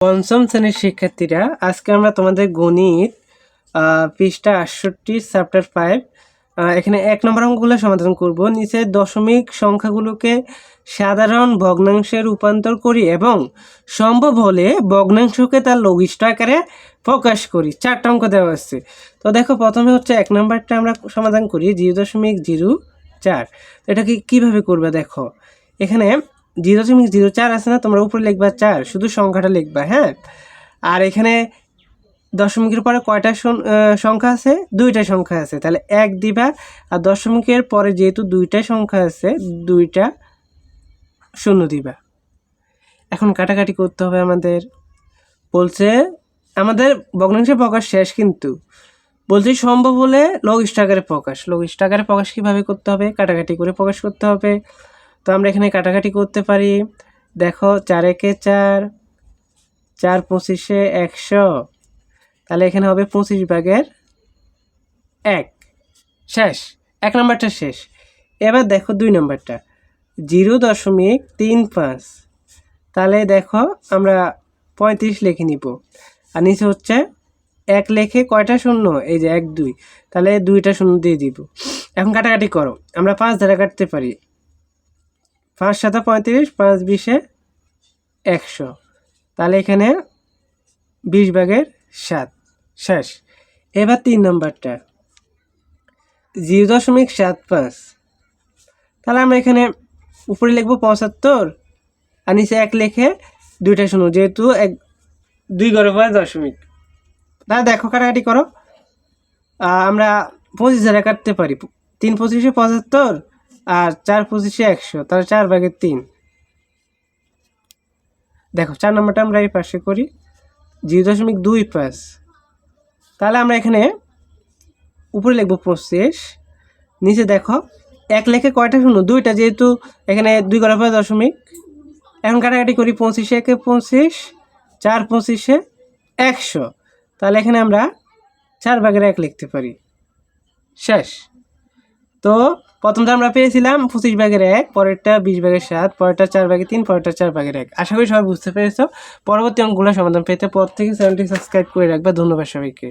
পঞ্চম শ্রেণীর শিক্ষার্থীরা, আজকে আমরা তোমাদের গণিত পৃষ্ঠা ৬৮ চ্যাপ্টার 5 এখানে ১ নম্বর অঙ্কগুলো সমাধান করব। নিচের দশমিক সংখ্যাগুলোকে সাধারণ ভগ্নাংশে রূপান্তর করি এবং সম্ভব হলে ভগ্নাংশকে তার লঘিষ্ঠ আকারে প্রকাশ করি। 4টা অঙ্ক দেওয়া আছে। তো দেখো, প্রথমে হচ্ছে 1 নম্বরটা আমরা সমাধান করি 0.04। তো এটাকে কীভাবে করবে দেখো, এখানে 0.04 আছে না, তোমরা উপরে লিখবা 4, শুধু সংখ্যাটা লিখবা, হ্যাঁ। আর এখানে দশমিকের পরে কয়টা সংখ্যা আছে? 2টা সংখ্যা আছে, তাহলে 1 দিবা। আর দশমিকের পরে যেহেতু 2টা সংখ্যা আছে, 2টা শূন্য দিবা। এখন কাটাকাটি করতে হবে আমাদের। বলছে আমাদের ভগ্নাংশের প্রকাশ শেষ, কিন্তু বলছি সম্ভব হলে লঘিষ্ঠ আকারে প্রকাশ। লঘিষ্ঠ আকারে প্রকাশ কীভাবে করতে হবে? কাটাকাটি করে প্রকাশ করতে হবে। তো আমরা এখানে কাটাকাটি করতে পারি। দেখো, 4 একে 4, 4 25-এ 100, তাহলে এখানে হবে 25/1। শেষ, 1 নম্বরটা শেষ। এবার দেখো 2 নম্বরটা 0.35, তাহলে দেখো আমরা 35 লিখে নিব। আর নিচে হচ্ছে 1 লিখে কয়টা শূন্য? এই যে 1 2, তাহলে 2টা শূন্য দিয়ে দিব। এখন কাটাকাটি করো, আমরা 5 দ্বারা কাটতে পারি। 5 7 35, 5 20-এ 100, তাহলে এখানে 20/7। শেষ। এবার 3 নম্বরটা 0.75, তাহলে আমরা এখানে উপরে লিখবো 75 আর নিচে 1 লিখে 2টা শূন্য, যেহেতু 2 ঘরের পরে দশমিক। তাহলে দেখো কাটাকাটি করো, আমরা 25 দ্বারা কাটতে পারি। 3 25-এ 75 আর 4 25-এ 100, তাহলে 4/3। দেখো 4 নম্বরটা আমরা এই পাশে করি 0.25, তাহলে আমরা এখানে উপরে লিখবো 25, নিচে দেখো 1 লেখে কয়টা শূন্য? 2টা, যেহেতু এখানে 2 ঘরের পরে দশমিক। এখন কাটাকাটি করি, 25 একে 25, 4 25-এ 100, তাহলে এখানে আমরা 4/1 লিখতে পারি। শেষ। তো প্রথমটা আমরা পেয়েছিলাম 25/1, পরেরটা 20/7, পরেরটা 4/3, পরেরটা 4/1। আশা করি সবাই বুঝতে পেরেছো। পরবর্তী অঙ্কগুলো সমাধান পেতে পর থেকে চ্যানেলটি সাবস্ক্রাইব করে রাখবে। ধন্যবাদ সবাইকে।